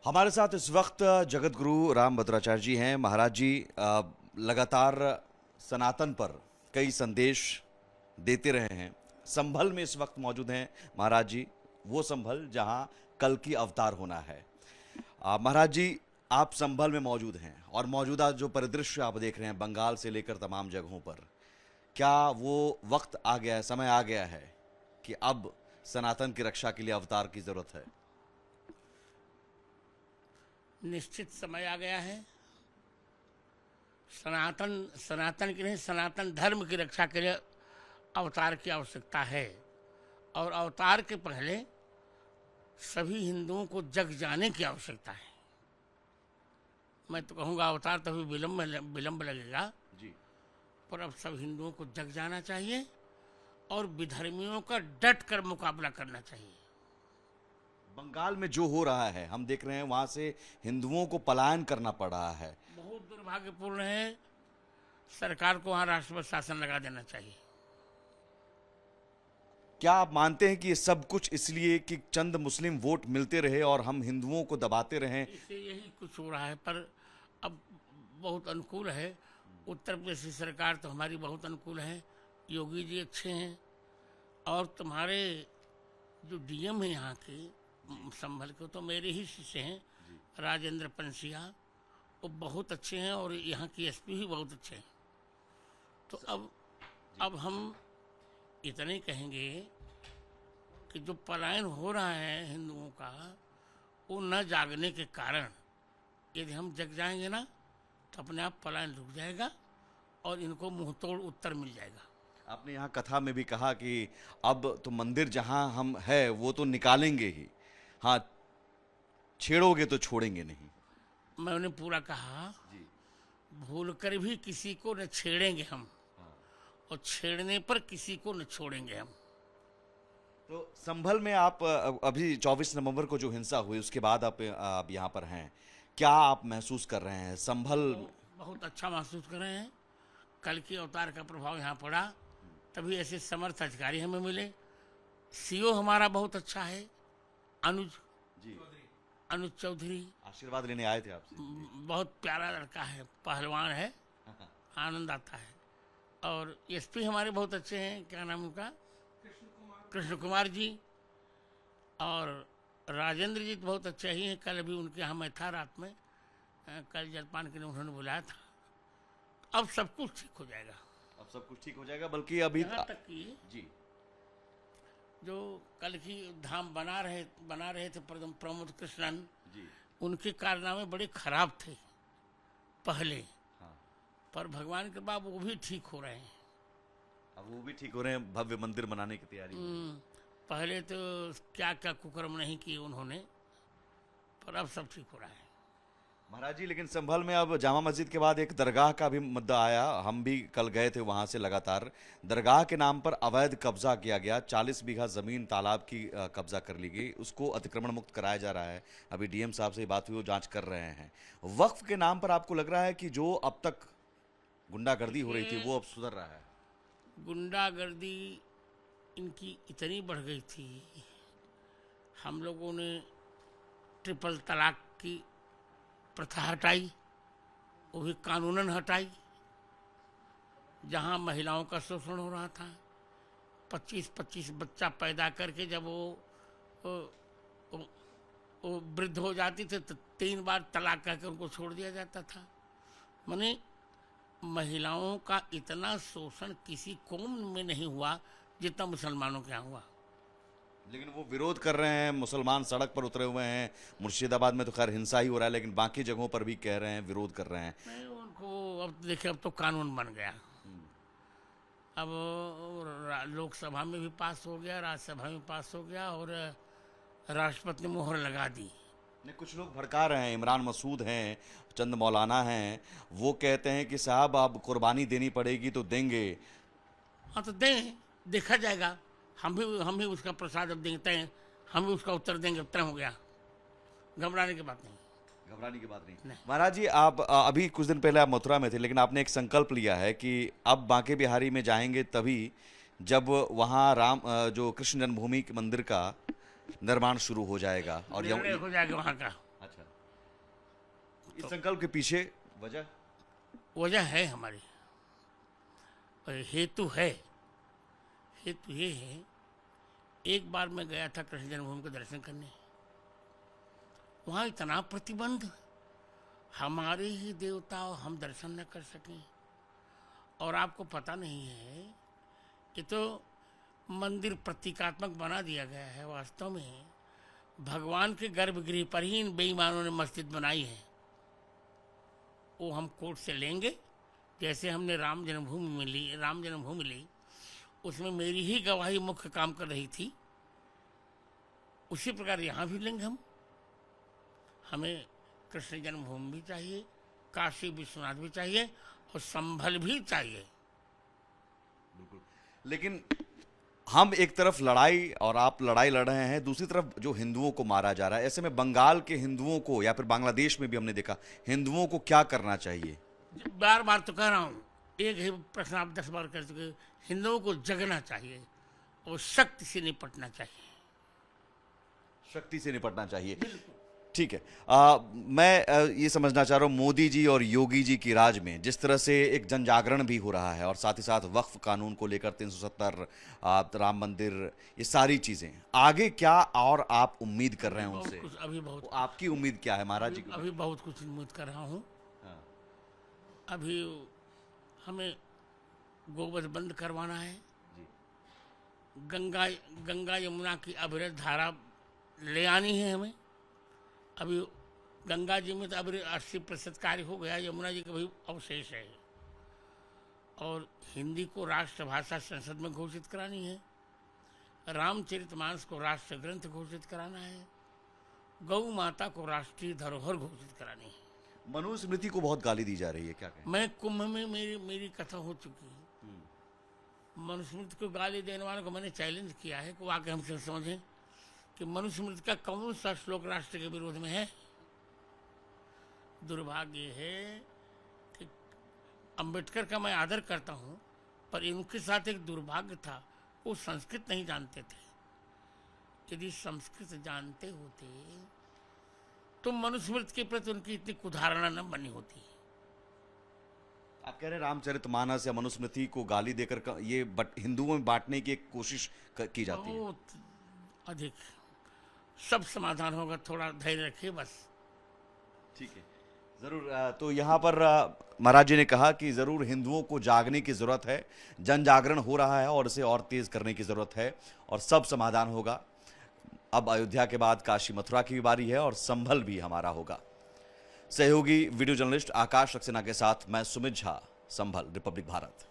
हमारे साथ इस वक्त जगत गुरु राम भद्राचार्य जी हैं। महाराज जी लगातार सनातन पर कई संदेश देते रहे हैं। संभल में इस वक्त मौजूद हैं महाराज जी, वो संभल जहां कल की अवतार होना है। महाराज जी, आप संभल में मौजूद हैं और मौजूदा जो परिदृश्य आप देख रहे हैं बंगाल से लेकर तमाम जगहों पर, क्या वो वक्त आ गया है, समय आ गया है कि अब सनातन की रक्षा के लिए अवतार की जरूरत है? निश्चित समय आ गया है। सनातन की नहीं, सनातन धर्म की रक्षा के लिए अवतार की आवश्यकता है। और अवतार के पहले सभी हिंदुओं को जग जाने की आवश्यकता है। मैं तो कहूँगा अवतार तभी विलंब लगेगा जी। पर अब सब हिंदुओं को जग जाना चाहिए और विधर्मियों का डट कर मुकाबला करना चाहिए। बंगाल में जो हो रहा है हम देख रहे हैं, वहां से हिंदुओं को पलायन करना पड़ रहा है। बहुत दुर्भाग्यपूर्ण है। सरकार को वहाँ राष्ट्रपति शासन लगा देना चाहिए। क्या आप मानते हैं कि ये सब कुछ इसलिए कि चंद मुस्लिम वोट मिलते रहे और हम हिंदुओं को दबाते रहें? इससे यही कुछ हो रहा है। पर अब बहुत अनुकूल है। उत्तर प्रदेश की सरकार तो हमारी बहुत अनुकूल है। योगी जी अच्छे हैं और तुम्हारे जो डीएम हैं यहाँ के संभल के, तो मेरे ही शिष्य हैं, राजेंद्र पंसिया, वो बहुत अच्छे हैं और यहाँ की एसपी भी बहुत अच्छे हैं। तो अब हम इतने कहेंगे कि जो पलायन हो रहा है हिंदुओं का, वो न जागने के कारण यदि हम जग जाएंगे ना तो अपने आप पलायन रुक जाएगा और इनको मुंहतोड़ उत्तर मिल जाएगा। आपने यहाँ कथा में भी कहा कि अब तो मंदिर जहां हम है वो तो निकालेंगे ही, हाँ छेड़ोगे तो छोड़ेंगे नहीं। मैंने पूरा कहा जी। भूल कर भी किसी को न छेड़ेंगे हम, और छेड़ने पर किसी को न छोड़ेंगे हम। तो संभल में आप अभी 24 नवंबर को जो हिंसा हुई उसके बाद आप यहाँ पर हैं, क्या आप महसूस कर रहे हैं संभल? बहुत अच्छा महसूस कर रहे हैं। कल की अवतार का प्रभाव यहाँ पड़ा, तभी ऐसे समर्थ अधिकारी हमें मिले। सीओ हमारा बहुत अच्छा है, अनुज चौधरी। आशीर्वाद लेने आए थे आपसे? बहुत प्यारा लड़का है, पहलवान है, आनंद आता है। और एसपी हमारे बहुत अच्छे हैं, क्या नाम उनका, कृष्ण कुमार जी। और राजेंद्र जी तो बहुत अच्छे ही हैं। कल अभी उनके यहाँ मैं था रात में, कल जलपान के लिए उन्होंने बुलाया था। अब सब कुछ ठीक हो जाएगा। अब सब कुछ ठीक हो जाएगा, बल्कि अभी यहाँ तक कि जी, जो कल की धाम बना रहे थे प्रमोद कृष्णन जी, उनके कारनामे बड़े खराब थे पहले। हाँ। पर भगवान के बाद वो भी ठीक हो रहे हैं। अब वो भी ठीक हो रहे हैं, भव्य मंदिर बनाने की तैयारी में। पहले तो क्या क्या कुकर्म नहीं किए उन्होंने, पर अब सब ठीक हो रहा है। महाराज जी, लेकिन संभल में अब जामा मस्जिद के बाद एक दरगाह का भी मुद्दा आया। हम भी कल गए थे वहां से। लगातार दरगाह के नाम पर अवैध कब्जा किया गया। 40 बीघा जमीन तालाब की कब्जा कर ली गई, उसको अतिक्रमण मुक्त कराया जा रहा है। अभी डीएम साहब से बात हुई, वो जांच कर रहे हैं। वक्फ के नाम पर आपको लग रहा है कि जो अब तक गुंडागर्दी हो रही थी वो अब सुधर रहा है? गुंडागर्दी इनकी इतनी बढ़ गई थी। हम लोगों ने ट्रिपल तलाक की प्रथा हटाई, वो भी कानूनन हटाई। जहाँ महिलाओं का शोषण हो रहा था, 25-25 बच्चा पैदा करके जब वो वृद्ध हो जाती थे तो 3 बार तलाक कहकर उनको छोड़ दिया जाता था। माने महिलाओं का इतना शोषण किसी कौम में नहीं हुआ जितना मुसलमानों के यहाँ हुआ। लेकिन वो विरोध कर रहे हैं, मुसलमान सड़क पर उतरे हुए हैं। मुर्शिदाबाद में तो खैर हिंसा ही हो रहा है, लेकिन बाकी जगहों पर भी कह रहे हैं, विरोध कर रहे हैं। नहीं, उनको अब देखिए, अब तो कानून बन गया। अब लोकसभा में भी पास हो गया, राज्यसभा में पास हो गया और राष्ट्रपति ने मोहर लगा दी। नहीं, कुछ लोग भड़का रहे हैं। इमरान मसूद हैं, चंद मौलाना हैं, वो कहते हैं कि साहब अब कुर्बानी देनी पड़ेगी तो देंगे। हाँ तो दें, देखा जाएगा। हम भी उसका प्रसाद अब देते हैं, हम भी उसका उत्तर देंगे। उत्तर हो गया, घबराने की बात नहीं। घबराने की बात नहीं। महाराज जी, आप अभी कुछ दिन पहले आप मथुरा में थे, लेकिन आपने एक संकल्प लिया है कि अब बांके बिहारी में जाएंगे तभी जब वहाँ जो कृष्ण जन्मभूमि के मंदिर का निर्माण शुरू हो जाएगा। और निर्णय हो जाएगा वहाँ का। अच्छा, इस संकल्प के पीछे वजह वजह है हमारी, और हेतु है। हेतु ये है, एक बार मैं गया था कृष्ण जन्मभूमि के दर्शन करने, वहाँ इतना प्रतिबंध, हमारे ही देवता और हम दर्शन न कर सकें। और आपको पता नहीं है, ये तो मंदिर प्रतीकात्मक बना दिया गया है, वास्तव में भगवान के गर्भगृह पर ही इन बेईमानों ने मस्जिद बनाई है। वो हम कोर्ट से लेंगे, जैसे हमने राम जन्मभूमि ली, उसमें मेरी ही गवाही मुख्य काम कर रही थी, उसी प्रकार यहाँ भी लेंगे हम। हमें कृष्ण जन्मभूमि भी चाहिए, काशी विश्वनाथ भी चाहिए, और संभल भी चाहिए। लेकिन हम एक तरफ लड़ाई और आप लड़ाई लड़ रहे हैं, दूसरी तरफ जो हिंदुओं को मारा जा रहा है, ऐसे में बंगाल के हिंदुओं को या फिर बांग्लादेश में भी हमने देखा, हिंदुओं को क्या करना चाहिए? बार बार तो कह रहा हूँ, एक ही प्रश्न आप 10 बार कर चुके, हिंदुओं को जगना चाहिए और शक्ति से निपटना चाहिए। शक्ति से निपटना चाहिए, ठीक है। मैं ये समझना चाह रहा हूँ, मोदी जी और योगी जी की राज में जिस तरह से एक जन जागरण भी हो रहा है, और साथ ही साथ वक्फ कानून को लेकर 370, राम मंदिर, ये सारी चीजें, आगे क्या और आप उम्मीद कर रहे हैं उनसे? अभी बहुत, आपकी उम्मीद क्या है महाराज जी? अभी बहुत कुछ उम्मीद कर रहा हूँ। हाँ। अभी हमें गोवध बंद करवाना है, गंगा यमुना की अविरत धारा ले आनी है हमें। अभी गंगा जी में तो अभी 80% कार्य हो गया, यमुना जी का भी अवशेष है। और हिंदी को राष्ट्रभाषा संसद में घोषित करानी है, रामचरितमानस को राष्ट्र ग्रंथ घोषित कराना है, गौ माता को राष्ट्रीय धरोहर घोषित करानी है। मनुस्मृति को बहुत गाली दी जा रही है, क्या कहें? मैं कुंभ में मेरी कथा हो चुकी है। मनुस्मृति को गाली देने वालों को मैंने चैलेंज किया है कि वो आके हमसे समझें कि मनुस्मृति का कौन सा श्लोक राष्ट्र के विरोध में है। दुर्भाग्य है कि अंबेडकर का मैं आदर करता हूं, पर इनके साथ एक दुर्भाग्य था, वो संस्कृत नहीं जानते थे। यदि संस्कृत जानते होते तो मनुस्मृति के प्रति उनकी इतनी कुधारणा न बनी होती। आप कह रहे हैं रामचरितमानस या मनुस्मृति को गाली देकर ये हिंदुओं में बांटने की एक कोशिश की जाती है। बहुत अधिक, सब समाधान होगा, थोड़ा धैर्य रखिए बस। ठीक है, जरूर। तो यहाँ पर महाराज जी ने कहा कि जरूर हिंदुओं को जागने की जरूरत है, जन जागरण हो रहा है और इसे और तेज करने की जरूरत है, और सब समाधान होगा। अब अयोध्या के बाद काशी मथुरा की भी बारी है, और संभल भी हमारा होगा। सहयोगी वीडियो जर्नलिस्ट आकाश सक्सेना के साथ मैं सुमित झा, संभल, रिपब्लिक भारत।